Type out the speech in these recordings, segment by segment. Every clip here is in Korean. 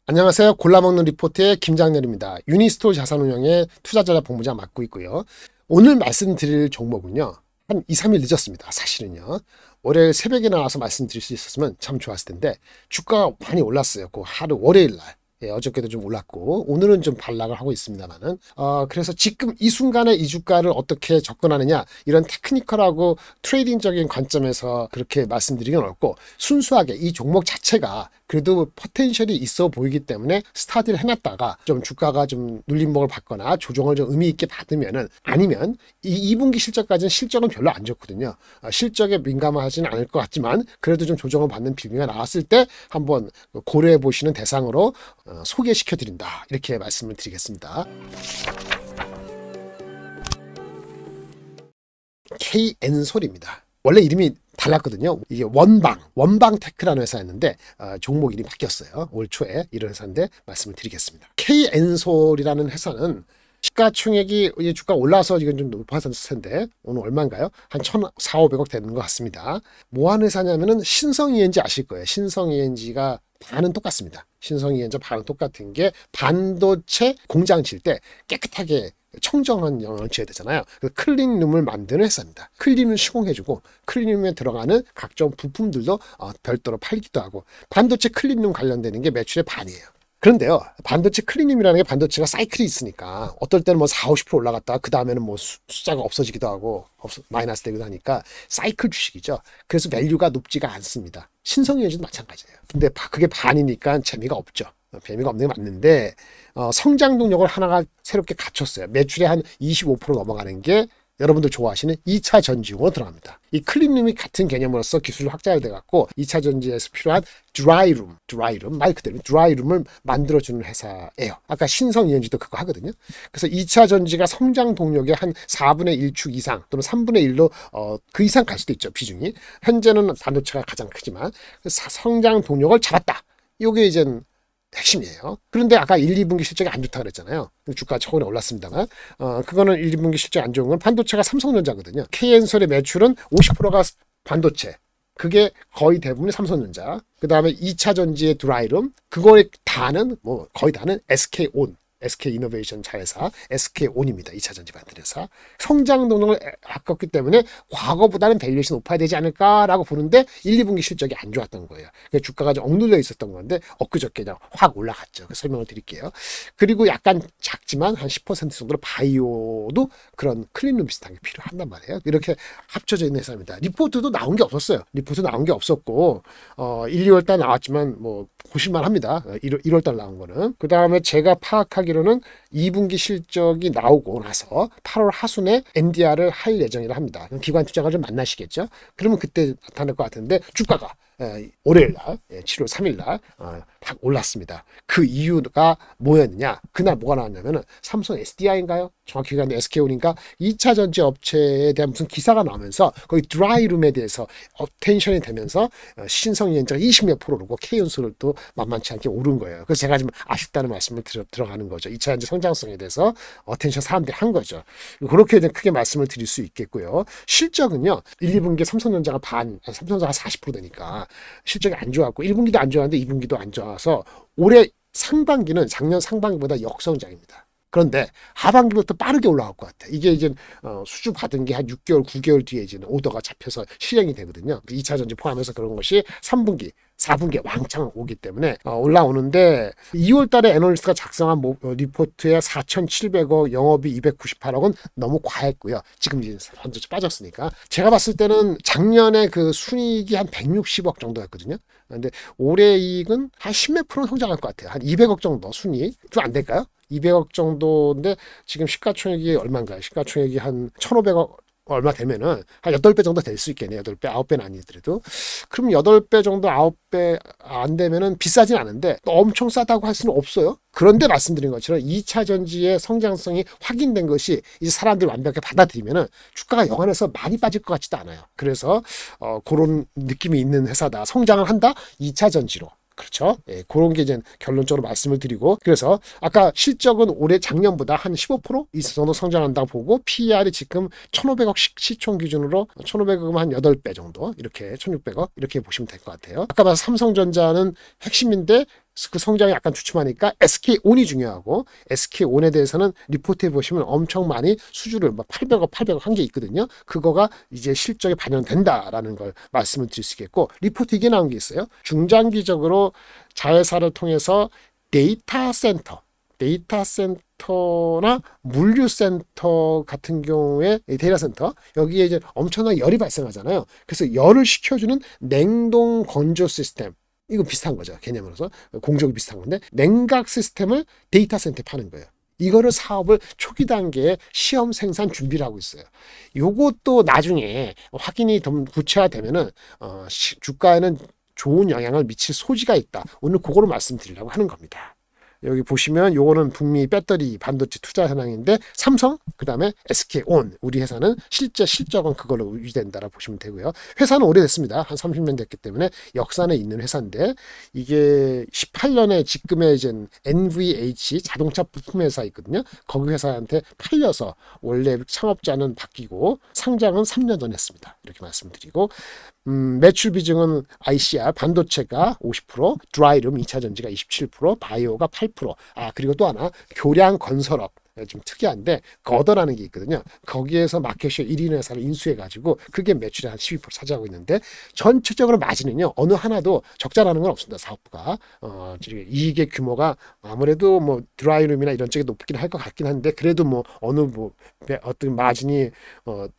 안녕하세요. 골라먹는 리포트의 김장렬입니다. 유니스토어 자산운용의 투자전략 본부장 맡고 있고요. 오늘 말씀드릴 종목은요. 한 2, 3일 늦었습니다. 사실은요. 월요일 새벽에 나와서 말씀드릴 수 있었으면 참 좋았을 텐데 주가가 많이 올랐어요. 그 하루 월요일 날. 예, 어저께도 좀 올랐고 오늘은 좀 반락을 하고 있습니다만은 그래서 지금 이 순간에 이 주가를 어떻게 접근하느냐 이런 테크니컬하고 트레이딩적인 관점에서 그렇게 말씀드리긴 어렵고 순수하게 이 종목 자체가 그래도 포텐셜이 있어 보이기 때문에 스타디를 해놨다가 좀 주가가 좀 눌림목을 받거나 조정을 좀 의미 있게 받으면은 아니면 이 2분기 실적까지는 실적은 별로 안 좋거든요. 실적에 민감하지는 않을 것 같지만 그래도 좀 조정을 받는 빌미가 나왔을 때 한번 고려해 보시는 대상으로 소개시켜 드린다 이렇게 말씀을 드리겠습니다. KN솔입니다. 원래 이름이 달랐거든요. 이게 원방테크라는 회사였는데 종목 이름이 바뀌었어요. 올 초에 이런 회사인데 말씀을 드리겠습니다. KN솔이라는 회사는 시가총액이 주가 올라서 이건 좀 높아졌을 텐데 오늘 얼마인가요? 한 1,400~500억 되는 것 같습니다. 뭐 하는 회사냐면은 신성ENG 아실 거예요. 신성ENG가 반은 똑같습니다. 신성ENG 반은 똑같은 게 반도체 공장 질 때 깨끗하게 청정한 영역을 지어야 되잖아요. 그 클린룸을 만드는 회사입니다. 클린룸을 시공해주고 클린룸에 들어가는 각종 부품들도 별도로 팔기도 하고 반도체 클린룸 관련되는 게 매출의 반이에요. 그런데요, 반도체 클린룸이라는 게 반도체가 사이클이 있으니까 어떨 때는 뭐 40~50% 올라갔다가 그 다음에는 뭐 숫자가 없어지기도 하고 마이너스 되기도 하니까 사이클 주식이죠. 그래서 밸류가 높지가 않습니다. 신성ENG도 마찬가지예요. 근데 그게 반이니까 재미가 없죠. 재미가 없는 게 맞는데 성장 동력을 하나가 새롭게 갖췄어요. 매출에 한 25% 넘어가는 게 여러분들 좋아하시는 2차 전지용으로 들어갑니다. 이 클린룸이 같은 개념으로서 기술이 확장돼 갖고 2차 전지에서 필요한 드라이룸 말 그대로 드라이룸을 만들어주는 회사예요. 아까 신성ENG도 그거 하거든요. 그래서 2차 전지가 성장 동력의 한 4분의 1축 이상 또는 3분의 1로 그 이상 갈 수도 있죠. 비중이. 현재는 반도체가 가장 크지만 성장 동력을 잡았다. 이게 이제 핵심이에요. 그런데 아까 1, 2분기 실적이 안 좋다고 그랬잖아요. 주가 최근에 올랐습니다만 그거는 1, 2분기 실적이 안 좋은 건 반도체가 삼성전자거든요. KN솔의 매출은 50%가 반도체. 그게 거의 대부분이 삼성전자. 그 다음에 2차 전지의 드라이룸. 그거의 다는 거의 다는 SK이노베이션 자회사 SK온입니다. 2차 전지 만드는 회사. 성장 동력을 아꼈기 때문에 과거보다는 밸류에이션이 높아야 되지 않을까라고 보는데 1, 2분기 실적이 안 좋았던 거예요. 그러니까 주가가 좀 억눌려 있었던 건데 엊그저께 그냥 확 올라갔죠. 설명을 드릴게요. 그리고 약간 작지만 한 10% 정도로 바이오도 그런 클린룸 비슷한 게 필요한단 말이에요. 이렇게 합쳐져 있는 회사입니다. 리포트도 나온 게 없었어요. 리포트 나온 게 없었고 1, 2월달 나왔지만 뭐 보실만 합니다. 1월달 나온 거는. 그 다음에 제가 파악하기로는 2분기 실적이 나오고 나서 8월 하순에 NDR을 할 예정이라 합니다. 기관 투자가 좀 만나시겠죠. 그러면 그때 나타날 것 같은데 주가가 월요일날 7월 3일날 딱 올랐습니다. 그 이유가 뭐였느냐? 그날 뭐가 나왔냐면은 삼성 SDI인가요? 정확히 기간은 SK온인가? 2차 전지 업체에 대한 무슨 기사가 나오면서 거기 드라이룸에 대해서 텐션이 되면서 신성ENG가 20몇 프로 오르고 KN솔을 또 만만치 않게 오른 거예요. 그래서 제가 좀 아쉽다는 말씀을 들어가는 거죠. 2차 전지 성장성에 대해서 텐션 사람들이 한 거죠. 그렇게 크게 말씀을 드릴 수 있겠고요. 실적은요. 1, 2분기에 삼성전자가 삼성전자가 40% 되니까 실적이 안 좋았고 1분기도 안 좋았는데 2분기도 안 좋아서 올해 상반기는 작년 상반기보다 역성장입니다. 그런데 하반기부터 빠르게 올라갈 것 같아. 이게 이제 수주 받은 게 한 6개월, 9개월 뒤에 이제 오더가 잡혀서 실행이 되거든요. 2차 전지 포함해서 그런 것이 3분기, 4분기에 왕창 오기 때문에 올라오는데 2월 달에 애널리스트가 작성한 리포트에 4,700억, 영업이 298억은 너무 과했고요. 지금 이제 반도체 빠졌으니까. 제가 봤을 때는 작년에 그 순이익이 한 160억 정도였거든요. 근데 올해 이익은 한 10몇 프로 성장할 것 같아요. 한 200억 정도 순이익. 좀 안 될까요? 200억 정도인데 지금 시가총액이 얼마인가요? 시가총액이 한 1,500억 얼마 되면은 한 8배 정도 될 수 있겠네요. 8배, 9배는 아니더라도. 그럼 8배 정도, 9배 안 되면은 비싸진 않은데 또 엄청 싸다고 할 수는 없어요. 그런데 말씀드린 것처럼 2차 전지의 성장성이 확인된 것이 이제 사람들이 완벽하게 받아들이면은 주가가 영안에서 많이 빠질 것 같지도 않아요. 그래서 그런 느낌이 있는 회사다. 성장을 한다? 2차 전지로. 그렇죠. 예, 그런 게 이제 결론적으로 말씀을 드리고 그래서 아까 실적은 올해 작년보다 한 15% 이 정도 성장한다고 보고 PER이 지금 1,500억 시총 기준으로 1,500억은 한 8배 정도 이렇게 1,600억 이렇게 보시면 될 것 같아요. 아까 봐서 삼성전자는 핵심인데 그 성장이 약간 주춤하니까 SK온이 중요하고 SK온에 대해서는 리포트에 보시면 엄청 많이 수주를 800억, 800억 한 게 있거든요. 그거가 이제 실적에 반영된다라는 걸 말씀을 드릴 수 있겠고 리포트 이게 나온 게 있어요. 중장기적으로 자회사를 통해서 데이터 센터나 물류센터 같은 경우에 데이터 센터 여기에 이제 엄청나게 열이 발생하잖아요. 그래서 열을 식혀주는 냉동 건조 시스템 이거 비슷한 거죠. 개념으로서 공정이 비슷한 건데 냉각 시스템을 데이터 센터에 파는 거예요. 이거를 사업을 초기 단계에 시험 생산 준비를 하고 있어요. 요것도 나중에 확인이 좀 구체화되면은 주가에는 좋은 영향을 미칠 소지가 있다. 오늘 그거를 말씀드리려고 하는 겁니다. 여기 보시면 요거는 북미 배터리 반도체 투자 현황인데 삼성 그다음에 SK온 우리 회사는 실제 실적은 그걸로 유지된다라고 보시면 되고요. 회사는 오래됐습니다. 한 30년 됐기 때문에 역사는 있는 회사인데 이게 18년에 지금의 이제 NVH 자동차 부품 회사 있거든요. 거기 회사한테 팔려서 원래 창업자는 바뀌고 상장은 3년 전 했습니다. 이렇게 말씀드리고 매출 비중은 ICR 반도체가 50%, 드라이룸 2차 전지가 27%, 바이오가 8%. 그리고 또 하나 교량 건설업 좀 특이한데 거더라는 게 있거든요. 거기에서 마켓쉐어 1위 회사를 인수해가지고 그게 매출의 한 12% 차지하고 있는데 전체적으로 마진은요 어느 하나도 적자라는 건 없습니다. 사업부가 이익의 규모가 아무래도 뭐 드라이룸이나 이런 쪽이 높긴 할 것 같긴 한데 그래도 뭐 어떤 마진이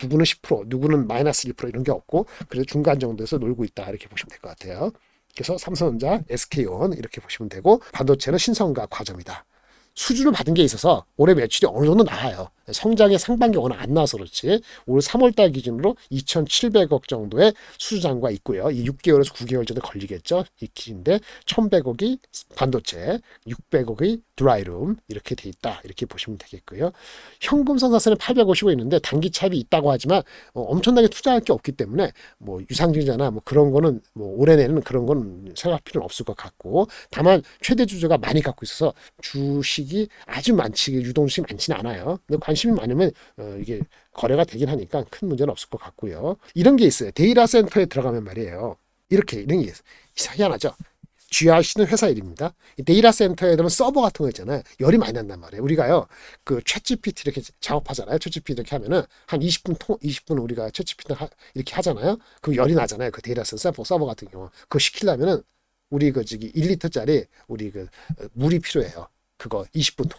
누구는 10% 누구는 마이너스 1% 이런 게 없고 그래도 중간 정도에서 놀고 있다 이렇게 보시면 될 것 같아요. 그래서 삼성전자, SK온 이렇게 보시면 되고 반도체는 신성과 과점이다. 수주를 받은 게 있어서 올해 매출이 어느 정도 나와요. 성장의 상반기 워낙 안 나와서 그렇지 올 3월달 기준으로 2,700억 정도의 수주장과 있고요. 이 6개월에서 9개월 정도 걸리겠죠. 이 기인데 1,100억이 반도체, 600억이 드라이룸 이렇게 돼 있다. 이렇게 보시면 되겠고요. 현금 성사세는 850억 있는데 단기 차입이 있다고 하지만 엄청나게 투자할 게 없기 때문에 뭐 유상증자나 뭐 그런 거는 뭐 올해 내는 그런 거는 생각할 필요는 없을 것 같고 다만 최대 주주가 많이 갖고 있어서 주식이 아주 유동주식이 많지는 않아요. 근데 관심이 많으면 이게 거래가 되긴 하니까 큰 문제는 없을 것 같고요. 이런 게 있어요. 데이터 센터에 들어가면 말이에요. 이런 게 있어요. 희한하죠. GRC는 회사 이름입니다. 데이터 센터에 들면 서버 같은 거 있잖아요. 열이 많이 난단 말이에요. 우리가요, 그 챗GPT 이렇게 작업하잖아요. 챗GPT 이렇게 하면은 한 20분 우리가 챗GPT 이렇게 하잖아요. 그럼 열이 나잖아요. 그 데이터 센터 서버 같은 경우. 그거 시키려면은 우리 1리터짜리 우리 물이 필요해요. 그거 20분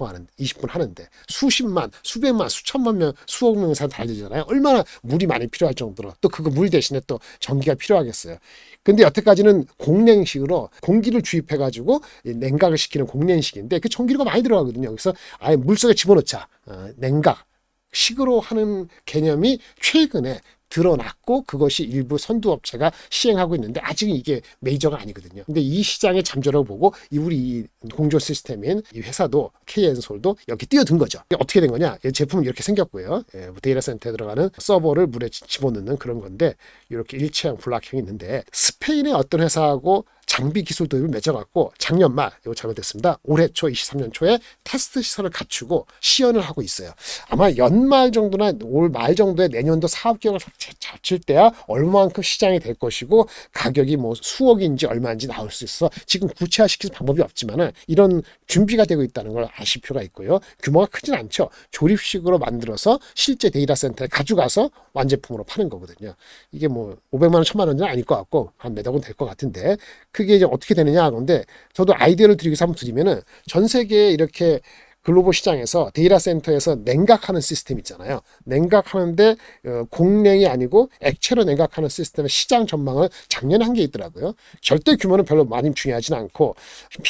하는데 수십만, 수백만, 수천만 명, 수억 명 이상 달리잖아요. 얼마나 물이 많이 필요할 정도로 또 그거 물 대신에 또 전기가 필요하겠어요. 근데 여태까지는 공냉식으로 공기를 주입해가지고 냉각을 시키는 공냉식인데 그 전기료가 많이 들어가거든요. 그래서 아예 물속에 집어넣자. 냉각. 식으로 하는 개념이 최근에 드러났고 그것이 일부 선두업체가 시행하고 있는데 아직은 이게 메이저가 아니거든요. 근데 이 시장의 잠재력을 보고 우리 공조 시스템인 이 회사도 K엔솔도 여기 뛰어든 거죠. 어떻게 된 거냐? 제품은 이렇게 생겼고요. 데이터 센터에 들어가는 서버를 물에 집어넣는 그런 건데 이렇게 일체형 블락형이 있는데 스페인의 어떤 회사하고 장비 기술 도입을 맺어갖고 작년 말, 이거 잘못됐습니다. 올해 초 23년 초에 테스트 시설을 갖추고 시연을 하고 있어요. 아마 연말 정도나 올 말 정도에 내년도 사업 계획을 잡칠 때야 얼마만큼 시장이 될 것이고 가격이 뭐 수억인지 얼마인지 나올 수 있어. 지금 구체화시킬 방법이 없지만은 이런 준비가 되고 있다는 걸 아실 필요가 있고요. 규모가 크진 않죠. 조립식으로 만들어서 실제 데이터 센터에 가져가서 완제품으로 파는 거거든요. 이게 뭐 500만 원, 1000만 원은 아닐 것 같고 한 몇억 원 될 것 같은데 그게 이제 어떻게 되느냐. 그런데 저도 아이디어를 드리기 위해서 한번 드리면은 전 세계에 이렇게 글로벌 시장에서 데이터 센터에서 냉각하는 시스템 있잖아요. 냉각하는데 공냉이 아니고 액체로 냉각하는 시스템의 시장 전망을 작년에 한 게 있더라고요. 절대 규모는 별로 많이 중요하진 않고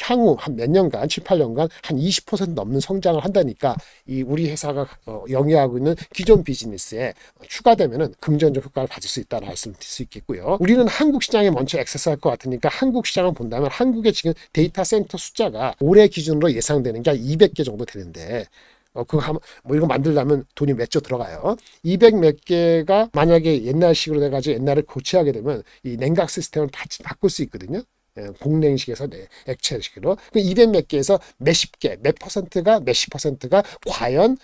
향후 한 몇 년간 7, 8년간 한 20% 넘는 성장을 한다니까 이 우리 회사가 영위하고 있는 기존 비즈니스에 추가되면은 긍정적 효과를 받을 수 있다는 말씀드릴 수 있겠고요. 우리는 한국 시장에 먼저 액세스할 것 같으니까 한국 시장을 본다면 한국의 지금 데이터 센터 숫자가 올해 기준으로 예상되는 게 한 200개 정도 되는데 그거 뭐 이거 만들려면 돈이 몇 조 들어가요. 200 몇 개가 만약에 옛날식으로 돼가지고 옛날을 고치하게 되면 이 냉각 시스템을 바꿀 수 있거든요. 공랭식에서 액체식으로 200 몇 개에서 몇십 개, 몇 퍼센트가 몇십 퍼센트가 과연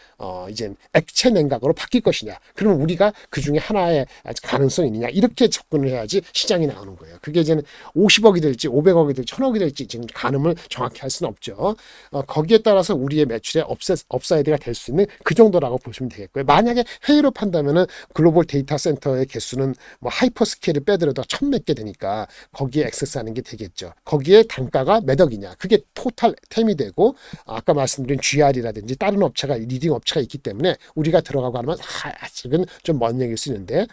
이제 액체 냉각으로 바뀔 것이냐. 그러면 우리가 그 중에 하나의 가능성이 있느냐. 이렇게 접근을 해야지 시장이 나오는 거예요. 그게 이제는 50억이 될지 500억이 될지 1000억이 될지 지금 가늠을 정확히 할 수는 없죠. 거기에 따라서 우리의 매출의 업사이드가 될 수 있는 그 정도라고 보시면 되겠고요. 만약에 해외로 판다면은 글로벌 데이터 센터의 개수는 뭐 하이퍼스케일을 빼더라도 1000 몇 개 되니까 거기에 액세스하는 게 되겠죠. 거기에 단가가 몇 억이냐. 그게 토탈 템이 되고 아까 말씀드린 GR이라든지 다른 업체가 리딩 업체가 있기 때문에 우리가 들어가고 하면 아직은 좀 먼 얘기일 수 있는데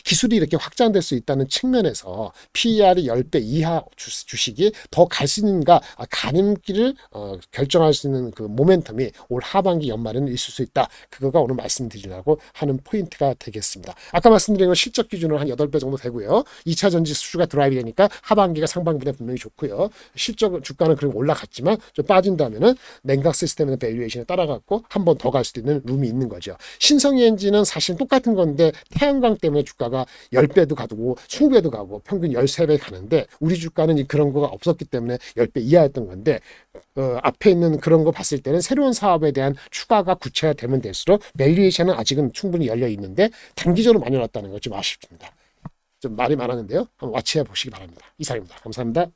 기술이 이렇게 확장될 수 있다는 측면에서 PER이 10배 이하 주식이 더 갈 수 있는가 가는 길을 결정할 수 있는 그 모멘텀이 올 하반기 연말에는 있을 수 있다. 그거가 오늘 말씀드리려고 하는 포인트가 되겠습니다. 아까 말씀드린 건 실적 기준으로 한 8배 정도 되고요. 2차 전지 수주가 드라이브 되니까 하반기가 상반기보다 분명히 좋고요. 실적 주가는 그럼 올라갔지만 좀 빠진다면은 냉각 시스템의 밸류에이션에 따라갖고 한 번 더 갈 수도 있는 룸이 있는 거죠. 신성이 엔진은 사실 똑같은 건데 태양광 때문에 주가가 10배도 가고 20배도 가고 평균 13배 가는데 우리 주가는 그런 거가 없었기 때문에 10배 이하였던 건데 앞에 있는 그런 거 봤을 때는 새로운 사업에 대한 추가가 구체화되면 될수록 밸류에이션은 아직은 충분히 열려 있는데 단기적으로 많이 올랐다는 거 좀 아쉽습니다. 좀 말이 많았는데요. 한번 와치해 보시기 바랍니다. 이상입니다. 감사합니다.